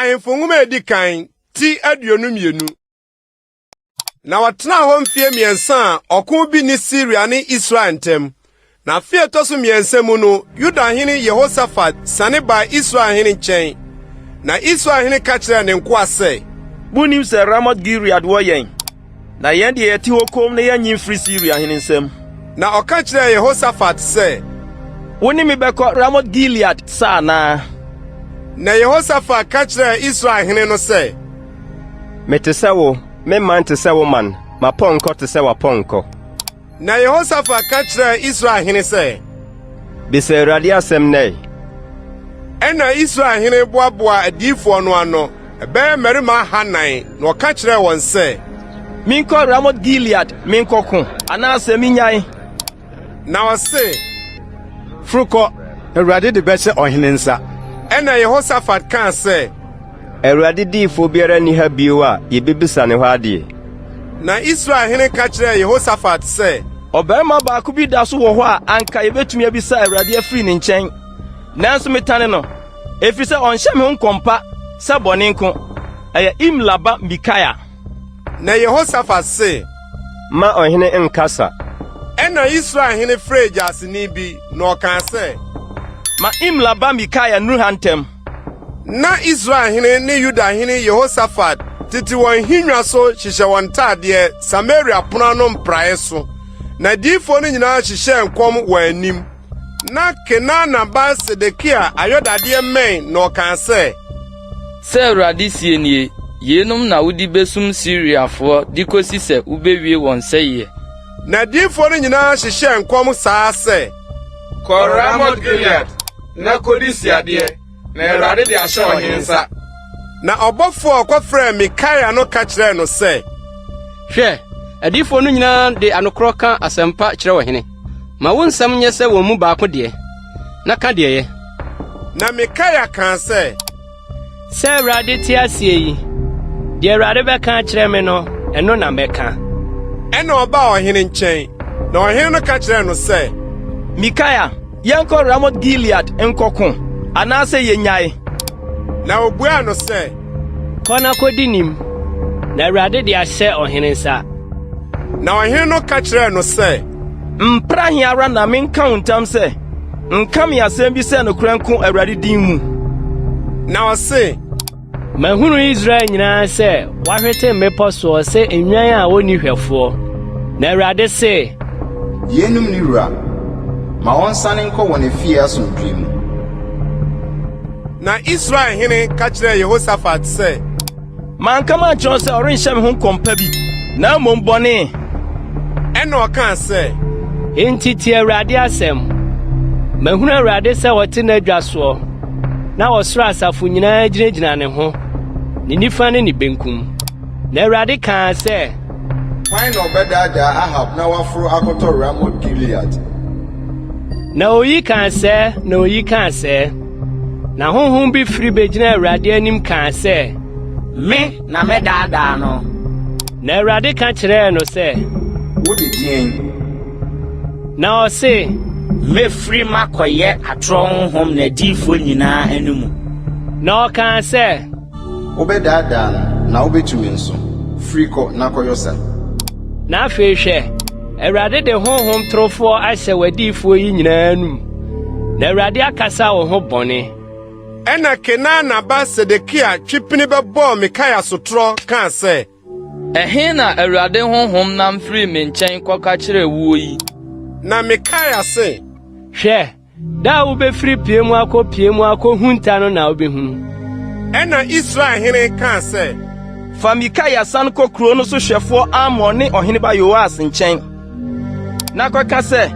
Ahemfo nwoma edi kan ti aduonu mienu. Na watena hɔ mfie miɛnsa ɔko bi ni Syria ne Israel ntem. Na fie toso miɛnsa mu no Yuda hene Jehoshaphat sane ba Israel hene nkyɛn. Na Israel hene ka kyerɛ ne nkoa sɛ, Bunim sɛ Ramoth-Gilead wɔ yɛn. Na yɛn de yɛte hɔ kom na yɛnyi mfiri Syria hene nsam. Na ɔka kyerɛ Jehoshaphat sɛ, Wo ne me bɛkɔ Ramoth-Gilead saa na. Na Jehoshaphat ka kyerɛ Israel hene no sɛ, Mete sɛ wo, me man te sɛ wo man, ma pɔnkɔ te sɛ wa pɔnkɔ. Na Jehoshaphat ka kyerɛ Israel hene sɛ, Bisa Awurade asɛm nɛ. Ɛna Israel hene boaboa adiyifoɔ no ano, ɛbɛyɛ mmarima 400 na ɔka kyerɛ wɔn sɛ, Minkɔ Ramoth-Gilead, minkɔko, anaasɛ minyae. Na ɔse, Frukɔ, Awurade de bɛhyɛ ɔhene nsa. Ɛna Jehoshaphat kaa sɛ, Awurade diyifo biara ni ha bio a yebebisa ne hɔ adeɛ. Na Israel hene ka kyerɛ Jehoshaphat sɛ, Ɔbarima baako bi da so wɔ hɔ a anka yebetumi abisa Awurade afiri ne nkyɛn. Nanso metane no, ɛfiri sɛ ɔnhyɛ me ho nkɔmpa sɛ bɔne nko. Ɛyɛ Imlaba Micaiah. Na Jehoshaphat se, Ma ɔhene nkasa. Ɛna Israel hene frɛ gyaseni bi na ɔkaa sɛ, Ma Imlaba Micaiah nuru ha ntɛm. Na Israel hene ne Yuda hene Jehoshaphat tete wɔn hinwa so hyehyɛ wɔn ntadeɛ Samaria pono no mprae so. Na diyifo no nyinaa hyehyɛ nkɔm wɔ anim. Na Kenana ba Sedekia ayɔdadeɛ mmɛn na ɔkaa sɛ, Sɛ Awurade sie nie, yenum na wodi besum Syriafoɔ di kosi sɛ ubewie wɔn sɛyɛ. Na diyifo no nyinaa hyehyɛ nkɔm saa sɛ, Kɔ Ramoth-Gilead na kodi siadeɛ, na Awurade de ahyɛ ɔhene nsa. Na ɔbɔfo a ɔkɔfrɛ Micaiah no ka kyerɛ no sɛ, Hwɛ, adifo no nyinaa de anokorɔ ka asɛmpa kyerɛ ɔhene. Ma wo nsɛm nyɛ sɛ wɔn mu baako deɛ, na ka deɛ yɛ. Na Micaiah kaa sɛ, Sɛ Awurade te ase yi, deɛ Awurade bɛka kyerɛ me no, ɛno na mɛka. Ɛna ɔbaa ɔhene nkyɛn. Na ɔhene no ka kyerɛ no sɛ, Micaiah, yɛnkɔ Ramoth-Gilead nkɔko, anaasɛ yenyae. Na obuaa no sɛ, Kɔ na kɔdi nim, na Awurade de ahyɛ ɔhene nsa. Na ɔhene no ka kyerɛ no sɛ, Mpra he ara na menka wo ntam sɛ, nka me asɛm bi sɛ nokora nko Awurade din mu. Na ɔse, Mahunu Israel nyinaa sɛ wahwete mmepɔ soɔ sɛ enwan a wonni hwɛfoɔ. Na Awurade se, Yenum ni wura, ma ɔnsane nkɔ wɔ ne fie asomdwoe mu. Na Israel hene ka kyerɛ Jehoshaphat sɛ, Manka mankyerɛ sɛ ɔrenhyɛ me ho nkɔmpa bi, na mmom bɔne. Ɛna ɔkaa sɛ, Enti tie Awurade asɛm. Mahunu Awurade sɛ wɔte n'adwa soɔ, na wɔsoro asafo nyinaa gyinagyina ne ho, ne nifa ne ne benkum. Na Awurade kaa sɛ, Hwan na ɔbɛdaadaa Ahab na waforo akɔtɔ Ramoth-Gilead? Na oyi kaa sɛ, na oyi kaa sɛ. Na honhom bi firi begyina Awurade anim kaa sɛ, Me na mɛdaadaa no. Na Awurade ka kyerɛɛ no sɛ, Wode deɛn? Na ɔse, Mefiri makɔyɛ atorɔ honhom na adiyifo nyinaa anim. Na ɔkaa sɛ, Wobɛdaadaa no, na wobɛtumi nso. Firi kɔ na kɔyɛ sa. Na afei hwɛ, Awurade de honhom torofoɔ ahyɛ w'adiyifoɔ yi nyinaa num. Na Awurade akasa wo ho bɔne. Ɛna Kenana ba Sedekia twipini bɛbɔɔ Micaiah sotorɔ kaa sɛ, Ɛhe na Awurade honhom nam firi me nkyɛn kɔka kyerɛ wuo yi? Na Micaiah se, Hwɛ, da a wobɛfiri pie mu akɔhu nta no na wobɛhunu. Ɛna Israel hene kaa sɛ, Fa Micaiah san kɔ kuro no so hwɛfoɔ Amon ne ɔhene ba Yoas nkyɛn. Na kɔka sɛ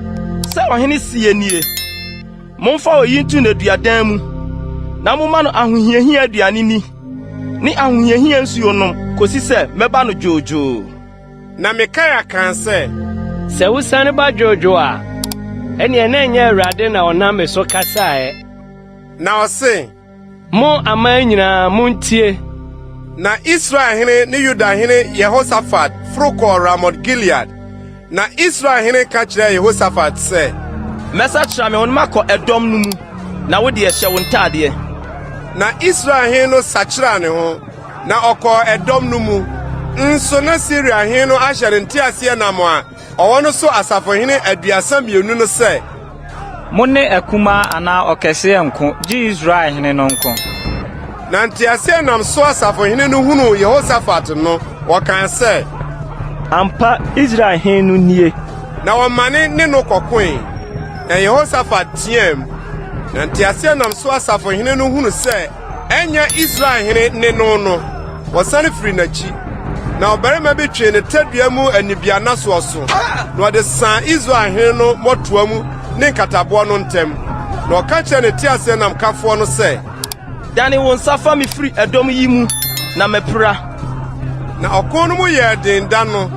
ɔhene sie nie. Momfa oyi ntu n'aduadan mu, na momma no ahohiahia aduane ni, ne ahohiahia nsuo nom, kosi sɛ mɛba no dwoodwoo. Na Micaiah kaa sɛ, Sɛ wosane ba dwoodwoo a, ɛneɛ na ɛnyɛ Awurade na ɔnam me so kasaeɛ. Na ɔse, Mo aman nyinaa montie. Na Israel hene ne Yuda hene Jehoshaphat foro kɔɔ Ramoth-Gilead. Na Israel hene ka kyerɛ Jehoshaphat sɛ, Mɛsa kyerɛ me wo no makɔ ɛdɔm no mu, na wode ɛhyɛ wo ntadeɛ. na Israel hen no sachira ne ho na ọkọ edom no mu nso na Syria hen no ahyere ntiase nam a ọwọ no so asafo hen aduasa mienu no sɛ Monne akuma ana okese nko ji Israel hen no nko na ntiase nam so asafo hen no hunu Jehoshaphat no wɔkan sɛ ampa Israel hen no nie na wɔmane ne no kɔkoe na Jehoshaphat tiam na ntiase nam so asafo hen no hunu sɛ enya Israel hen ne no wɔsane firi n'akyi na ɔbarima bi twe ne tadua mu anibia naso so na ɔde san Israel hen no mɔtoa mu ne nkataboɔ no ntɛm na ɔka kyerɛ ne tiase nam kafoɔ no sɛ dane wo nsa fa me firi ɛdɔm yi mu na mepra na ɔko no mu yɛ den da no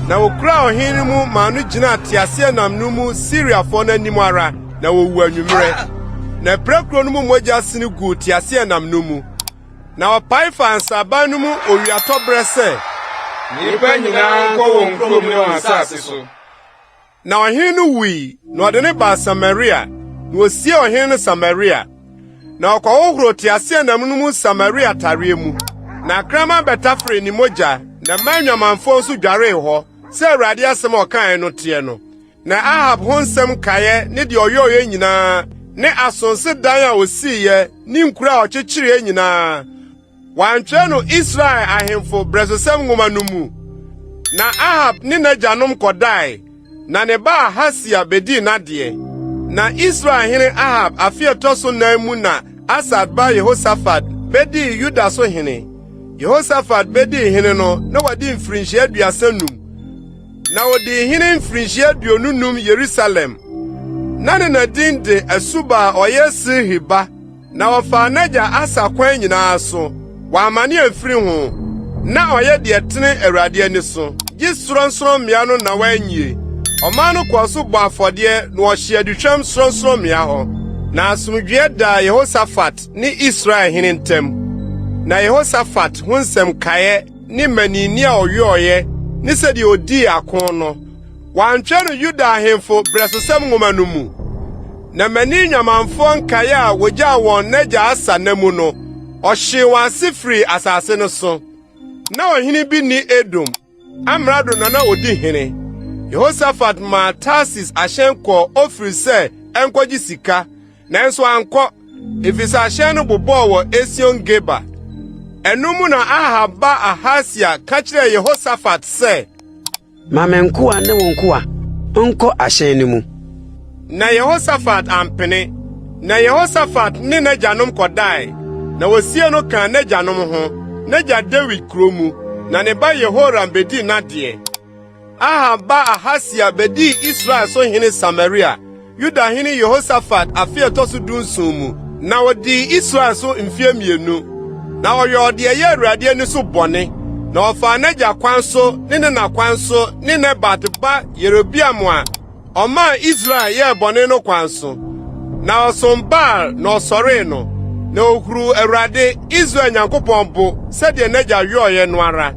na wokura ɔhen no mu ma no gyina tiase nam no mu Syriafoɔ no anim ara na wowu anwummerɛ na prekuro no mu mogya sene gu tiase nam no mu na ɔpae fa nsaban no mu owiatɔ brɛ sɛ nnipa nyinaa nkɔ wɔn kurom ne wɔn asase so. Na ɔhen no wui na ɔde ne ba Samaria na osie ɔhen no Samaria na ɔkɔhohoro tiase nam no mu Samaria tareɛ mu na krama bɛtafere ne mogya na manwamanfo nso dwaree hɔ sɛ Awurade asɛm a ɔkae no teɛ no na Ahab ho nsɛm kaeɛ ne deɛ ɔyɛɔyɛ nyinaa ne asonse dan a osiiɛ ne nkura a ɔkyekyeree nyinaa wantwerɛ no Israel ahemfo brɛsosɛm nwoma no mu na Ahab ne n'agyanom kɔdae na ne ba Ahasia bedi n'adeɛ na Israel hene Ahab afe ɛtɔ so nan mu na Asad ba Jehoshaphat bedi Yuda so hene Jehoshaphat bedi hene no na wadi mfirinhyia 35 na wadi hene mfirinhyia 25 Yerusalem na ne nadin de Asuba ɔyɛ Sirhiba na wɔfa n'agya Asa kwan nyinaa so wamane amfiri ho na ɔyɛ deɛ tene Awurade ani so gye soronsorommea no na wanyie ɔman no kɔ so bɔ afɔdeɛ na ɔhye aduhwam soronsorommea hɔ na asomdwoe da Jehoshaphat ne Israel hene ntam na Jehoshaphat ho nsɛm kaeɛ ne manini a ɔyɛɔyɛ ne sɛdeɛ odii ako no wantwerɛ no Yuda ahemfo brɛsosɛm nwoma no mu na mani nyamanfoɔ nkaeɛ a wogyaa wɔn n'agya Asa na mu no ɔhye wɔn ase firi asase no so na ɔhene bi ni Edom amrado na odi hene Jehoshaphat ma Tarsis ahyɛn kɔ Ofiri sɛ ɛnkɔgye sika nanso ankɔ efisɛ ahyɛn no bobɔɔ wɔ Esion Geba ɛno mu na Ahab ba Ahasia ka kyerɛɛ Jehoshaphat sɛ ma menkoa ne wo nkoa nkɔ ahyɛn no mu na Jehoshaphat ampene na Jehoshaphat ne n'agyanom kɔdae na wosie no kan n'agyanom ho n'agya David kuro mu na ne ba Yehoram bedi n'adeɛ Ahab ba Ahasia bedi Israel so hene Samaria Yuda hene Jehoshaphat afe ɛtɔ so 17 mu na wodi Israel so mfie 2 na ɔyɛ ɔde ɛyɛ Awurade ani so bɔne na ɔfa n'agya kwan so ne na kwan so ne Nebat ba Yerobiam a ɔma Israel yɛ bɔne no kwan so na ɔsom Baal na ɔsɔree no na ohuru Awurade Israel Nyankopɔn bo sɛdeɛ n'agya yɔɔyɛ no ara